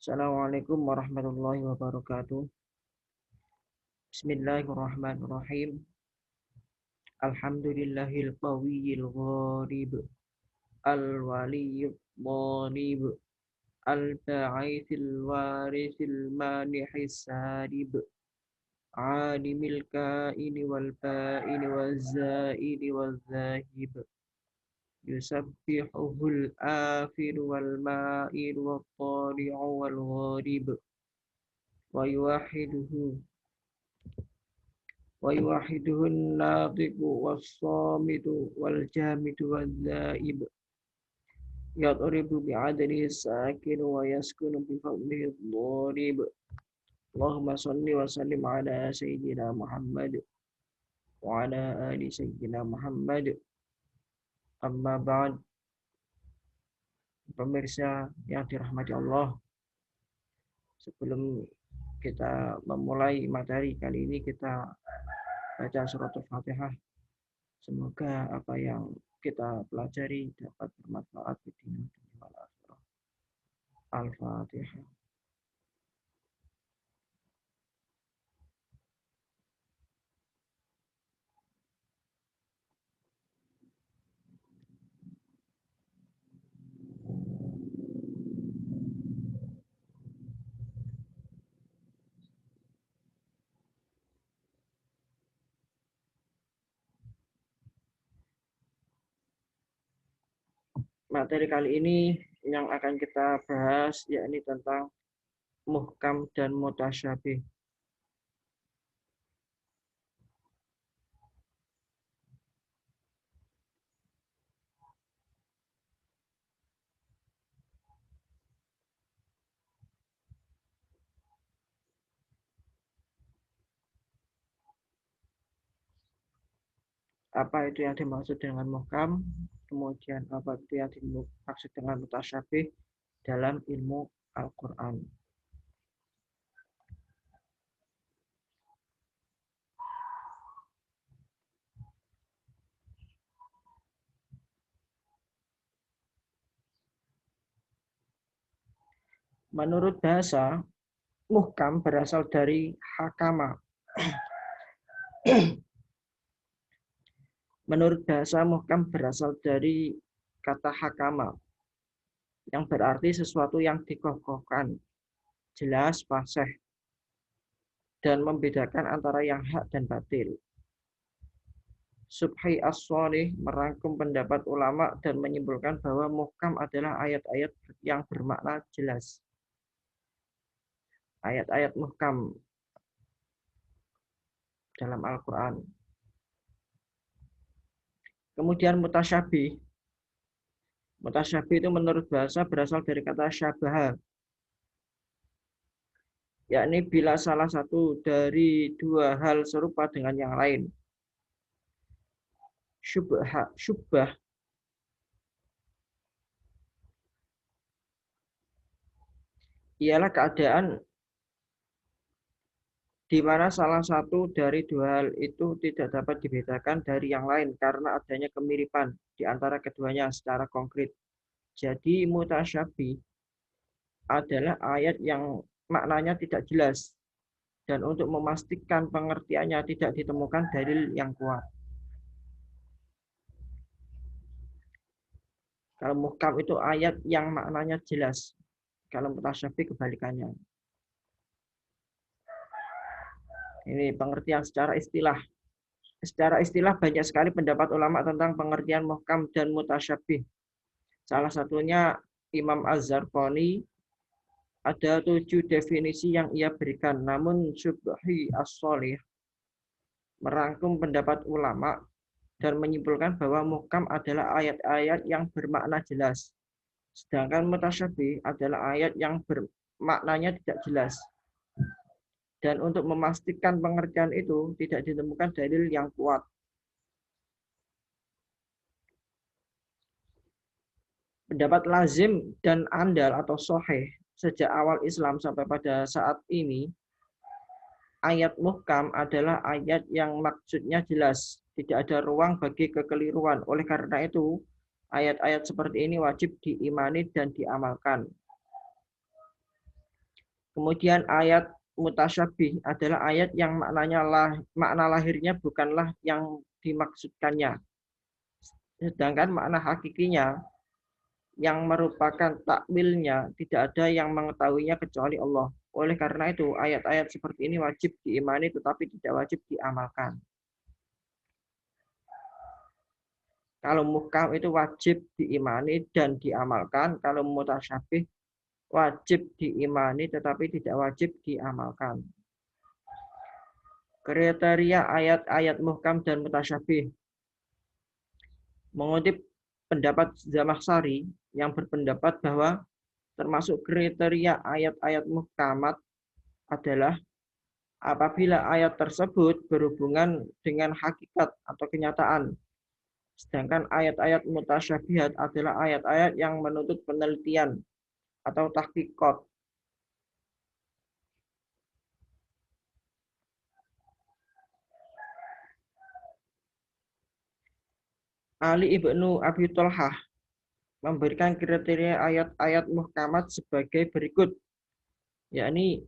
Assalamualaikum warahmatullahi wabarakatuh. Bismillahirrahmanirrahim. Alhamdulillahil qawiyil gharib. Al-waliyyid dhanib. Al-ba'ithil warisil manihis sarib. Alimil kaini wal ba'ini wal zaini wal zahib. Yusabbihuhul afiru wal ma'iru wal tali'u wal gharib. Wa yuwahiduhu ويوحده الناطق والصامت والجامد والذائب يضرب بعدله الساكن ويسكن بفضله الضارب اللهم صل وسلم على سيدنا محمد وعلى آل سيدنا محمد. Amma ba'd. Pemirsa yang dirahmati Allah, sebelum kita memulai materi kali ini, kita baca surat Al-Fatihah. Semoga apa yang kita pelajari dapat bermanfaat di dunia dan di akhirat. Al-Fatihah. Materi kali ini yang akan kita bahas yakni tentang muhkam dan mutasyabih. Apa itu yang dimaksud dengan muhkam? Kemudian apa itu yang dimaksud dengan mutasyabih dalam ilmu Al-Quran? Menurut bahasa, muhkam berasal dari hakama. Menurut bahasa, muhkam berasal dari kata hakama, yang berarti sesuatu yang dikokohkan, jelas, fasih, dan membedakan antara yang hak dan batil. Subhi As-Shalih merangkum pendapat ulama dan menyimpulkan bahwa muhkam adalah ayat-ayat yang bermakna jelas. Ayat-ayat muhkam dalam Al-Quran. Kemudian mutasyabih. Mutasyabih itu menurut bahasa berasal dari kata syabaha, yakni bila salah satu dari dua hal serupa dengan yang lain. Syubah ialah keadaan di mana salah satu dari dua hal itu tidak dapat dibedakan dari yang lain karena adanya kemiripan di antara keduanya secara konkret. Jadi mutasyabih adalah ayat yang maknanya tidak jelas dan untuk memastikan pengertiannya tidak ditemukan dalil yang kuat. Kalau muhkam itu ayat yang maknanya jelas. Kalau mutasyabih kebalikannya. Ini pengertian secara istilah. Secara istilah banyak sekali pendapat ulama tentang pengertian muhkam dan mutasyabih. Salah satunya Imam Az-Zarqani, ada 7 definisi yang ia berikan. Namun Subhi As-Shalih merangkum pendapat ulama dan menyimpulkan bahwa muhkam adalah ayat-ayat yang bermakna jelas. Sedangkan mutasyabih adalah ayat yang bermaknanya tidak jelas. Dan untuk memastikan pengertian itu tidak ditemukan dalil yang kuat. Pendapat lazim dan andal atau sahih sejak awal Islam sampai pada saat ini, ayat muhkam adalah ayat yang maksudnya jelas, tidak ada ruang bagi kekeliruan. Oleh karena itu, ayat-ayat seperti ini wajib diimani dan diamalkan. Kemudian ayat mutasyabih adalah ayat yang makna lahirnya bukanlah yang dimaksudkannya. Sedangkan makna hakikinya yang merupakan takwilnya tidak ada yang mengetahuinya kecuali Allah. Oleh karena itu, ayat-ayat seperti ini wajib diimani tetapi tidak wajib diamalkan. Kalau muhkam itu wajib diimani dan diamalkan. Kalau mutasyabih wajib diimani tetapi tidak wajib diamalkan. Kriteria ayat-ayat muhkam dan mutasyabih. Mengutip pendapat Zamakhsyari yang berpendapat bahwa termasuk kriteria ayat-ayat muhkamat adalah apabila ayat tersebut berhubungan dengan hakikat atau kenyataan. Sedangkan ayat-ayat mutasyabihat adalah ayat-ayat yang menuntut penelitian atau tahqiqat. Ali ibnu Abi Thalhah memberikan kriteria ayat-ayat muhkamat sebagai berikut, yakni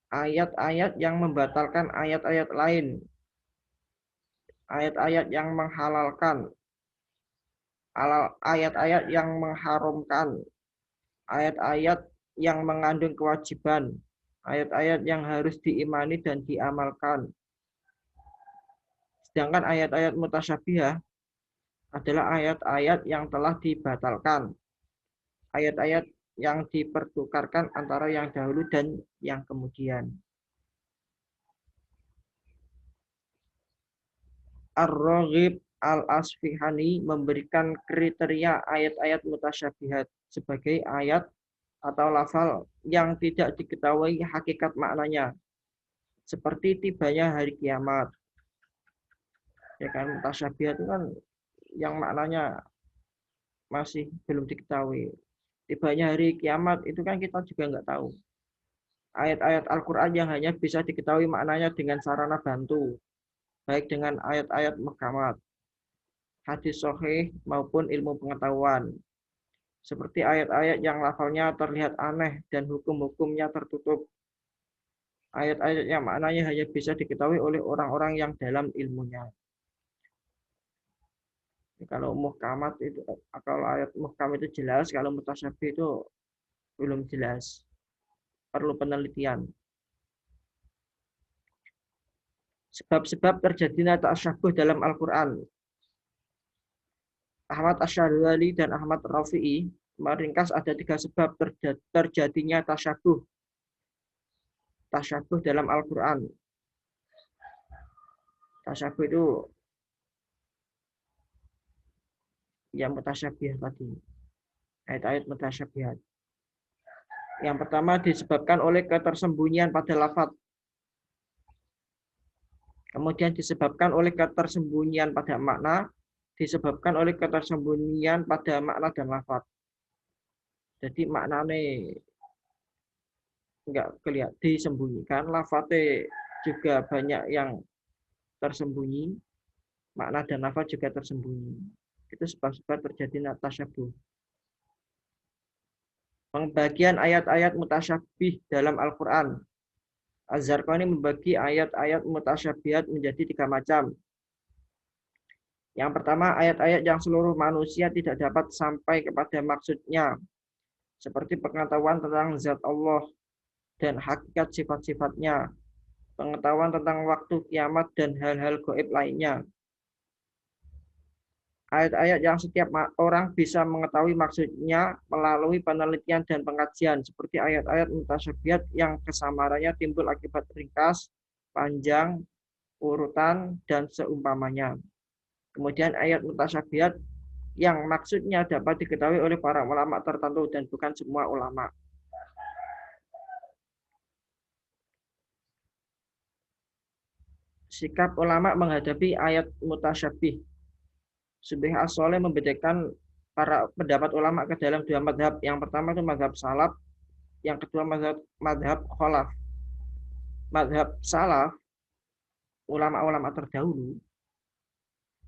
ayat-ayat yang membatalkan ayat-ayat lain, ayat-ayat yang menghalalkan, ayat-ayat yang mengharamkan, ayat-ayat yang mengandung kewajiban, ayat-ayat yang harus diimani dan diamalkan. Sedangkan ayat-ayat mutasyabihah adalah ayat-ayat yang telah dibatalkan, ayat-ayat yang dipertukarkan antara yang dahulu dan yang kemudian. Ar-Raghib Al-Asfihani memberikan kriteria ayat-ayat mutasyabihat sebagai ayat atau lafal yang tidak diketahui hakikat maknanya, seperti tibanya hari kiamat. Ya kan, mutasyabihat itu kan yang maknanya masih belum diketahui. Tibanya hari kiamat itu kan kita juga nggak tahu. Ayat-ayat Al-Quran yang hanya bisa diketahui maknanya dengan sarana bantu, baik dengan ayat-ayat muhkamat, hadis sahih maupun ilmu pengetahuan. Seperti ayat-ayat yang lafalnya terlihat aneh dan hukum-hukumnya tertutup. Ayat-ayat yang maknanya hanya bisa diketahui oleh orang-orang yang dalam ilmunya. Kalau muhkamat itu, kalau ayat muhkam itu jelas, kalau mutasyabih itu belum jelas. Perlu penelitian. Sebab-sebab terjadinya tasyabbuh dalam Al-Quran. Ahmad Asy'ari dan Ahmad Rafi'i meringkas ada 3 sebab terjadinya tasyabbuh dalam Al-Quran. Tasyabbuh itu yang mutasyabih tadi. Ayat-ayat mutasyabihat. Yang pertama disebabkan oleh ketersembunyian pada lafaz. Kemudian disebabkan oleh ketersembunyian pada makna, disebabkan oleh ketersembunyian pada makna dan lafaz. Jadi maknanya enggak kelihatan, disembunyikan, lafaznya juga banyak yang tersembunyi, makna dan lafaz juga tersembunyi. Itu sebab-sebab terjadi tasyabbuh. Pembagian ayat-ayat mutasyabih dalam Al-Quran. Az-Zarqani membagi ayat-ayat mutasyabihat menjadi 3 macam. Yang pertama, ayat-ayat yang seluruh manusia tidak dapat sampai kepada maksudnya, seperti pengetahuan tentang zat Allah dan hakikat sifat-sifatnya, pengetahuan tentang waktu kiamat dan hal-hal gaib lainnya. Ayat-ayat yang setiap orang bisa mengetahui maksudnya melalui penelitian dan pengkajian, seperti ayat-ayat mutasyabihat yang kesamarannya timbul akibat ringkas, panjang, urutan, dan seumpamanya. Kemudian ayat mutasyabihat yang maksudnya dapat diketahui oleh para ulama tertentu dan bukan semua ulama. Sikap ulama menghadapi ayat mutasyabih. Syubih As-Sholeh membedakan para pendapat ulama ke dalam 2 madhab. Yang pertama itu madhab salaf, yang kedua madhab kholaf. Madhab salaf, ulama-ulama terdahulu,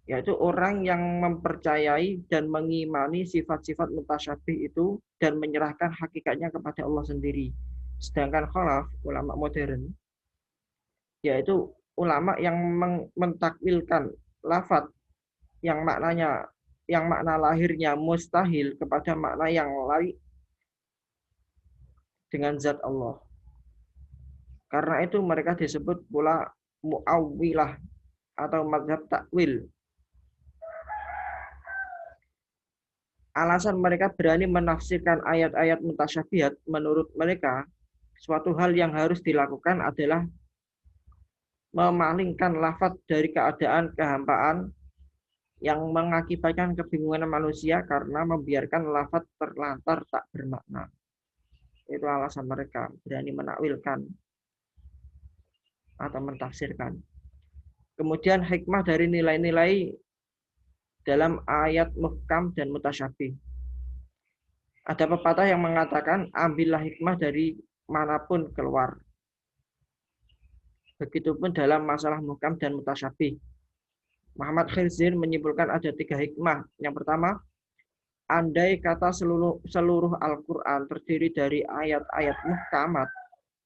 yaitu orang yang mempercayai dan mengimani sifat-sifat mutasyabih itu dan menyerahkan hakikatnya kepada Allah sendiri. Sedangkan khalaf, ulama modern, yaitu ulama yang mentakwilkan lafadz yang maknanya yang makna lahirnya mustahil kepada makna yang lain dengan zat Allah. Karena itu mereka disebut pula mu'awwilah atau mazhab takwil. Alasan mereka berani menafsirkan ayat-ayat mutasyabihat menurut mereka suatu hal yang harus dilakukan adalah memalingkan lafadz dari keadaan kehampaan yang mengakibatkan kebingungan manusia karena membiarkan lafadz terlantar tak bermakna. Itu alasan mereka berani menakwilkan atau mentafsirkan. Kemudian hikmah dari nilai-nilai dalam ayat muhkam dan mutasyabih. Ada pepatah yang mengatakan ambillah hikmah dari manapun keluar. Begitupun dalam masalah muhkam dan mutasyabih. Muhammad Khirzir menyimpulkan ada 3 hikmah. Yang pertama, andai kata seluruh Al-Quran terdiri dari ayat-ayat muhkamat,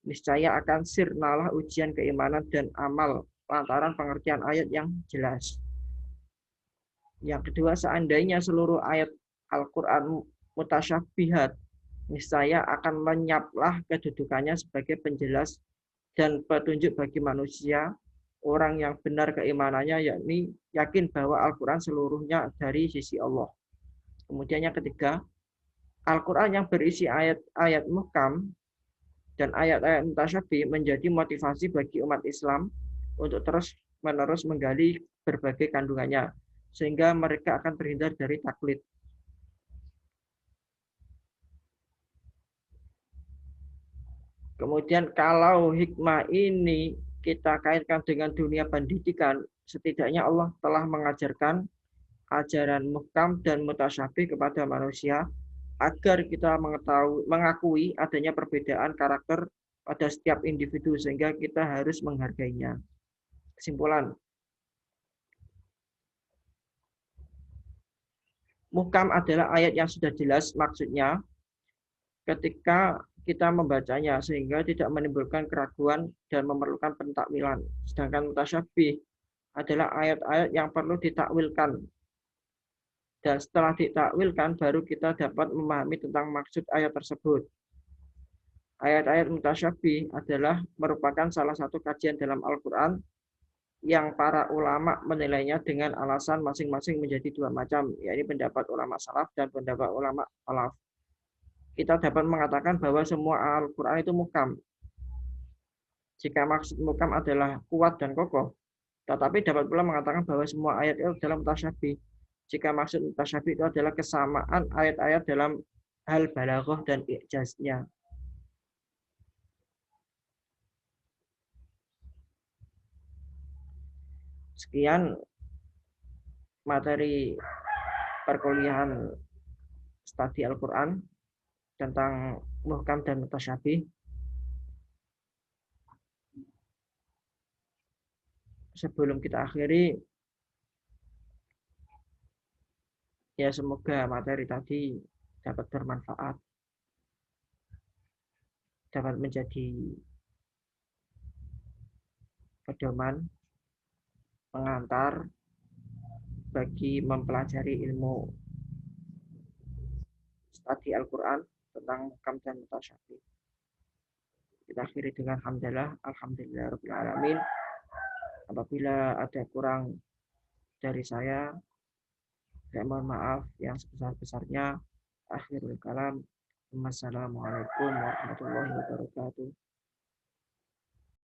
niscaya akan sirnalah ujian keimanan dan amal lantaran pengertian ayat yang jelas. Yang kedua, seandainya seluruh ayat Al-Quran mutasyabihat, niscaya akan lenyaplah kedudukannya sebagai penjelas dan petunjuk bagi manusia, orang yang benar keimanannya, yakni yakin bahwa Al-Quran seluruhnya dari sisi Allah. Kemudian yang ketiga, Al-Quran yang berisi ayat-ayat muhkam dan ayat-ayat mutasyabih menjadi motivasi bagi umat Islam untuk terus-menerus menggali berbagai kandungannya, sehingga mereka akan terhindar dari taklid. Kemudian kalau hikmah ini kita kaitkan dengan dunia pendidikan, setidaknya Allah telah mengajarkan ajaran muhkam dan mutasyabih kepada manusia agar kita mengakui adanya perbedaan karakter pada setiap individu sehingga kita harus menghargainya. Kesimpulan, muhkam adalah ayat yang sudah jelas maksudnya ketika kita membacanya sehingga tidak menimbulkan keraguan dan memerlukan pentakwilan. Sedangkan mutasyabih adalah ayat-ayat yang perlu ditakwilkan. Dan setelah ditakwilkan baru kita dapat memahami tentang maksud ayat tersebut. Ayat-ayat mutasyabih adalah merupakan salah satu kajian dalam Al-Quran yang para ulama menilainya dengan alasan masing-masing menjadi 2 macam, yaitu pendapat ulama salaf dan pendapat ulama khalaf. Kita dapat mengatakan bahwa semua Al-Quran itu muhkam. Jika maksud muhkam adalah kuat dan kokoh, tetapi dapat pula mengatakan bahwa semua ayat itu adalah mutasyabih. Jika maksud mutasyabih itu adalah kesamaan ayat-ayat dalam hal balaghah dan i'jaznya. Sekian materi perkuliahan studi Al-Quran tentang muhkam dan mutasyabih. Sebelum kita akhiri, ya semoga materi tadi dapat bermanfaat, dapat menjadi pedoman pengantar bagi mempelajari ilmu studi Al-Quran tentang muhkam dan mutasyabih. Kita akhiri dengan hamdalah, alhamdulillahirabbil alamin. Apabila ada kurang dari saya mohon maaf yang sebesar-besarnya. Akhirul kalam. Wassalamualaikum warahmatullahi wabarakatuh.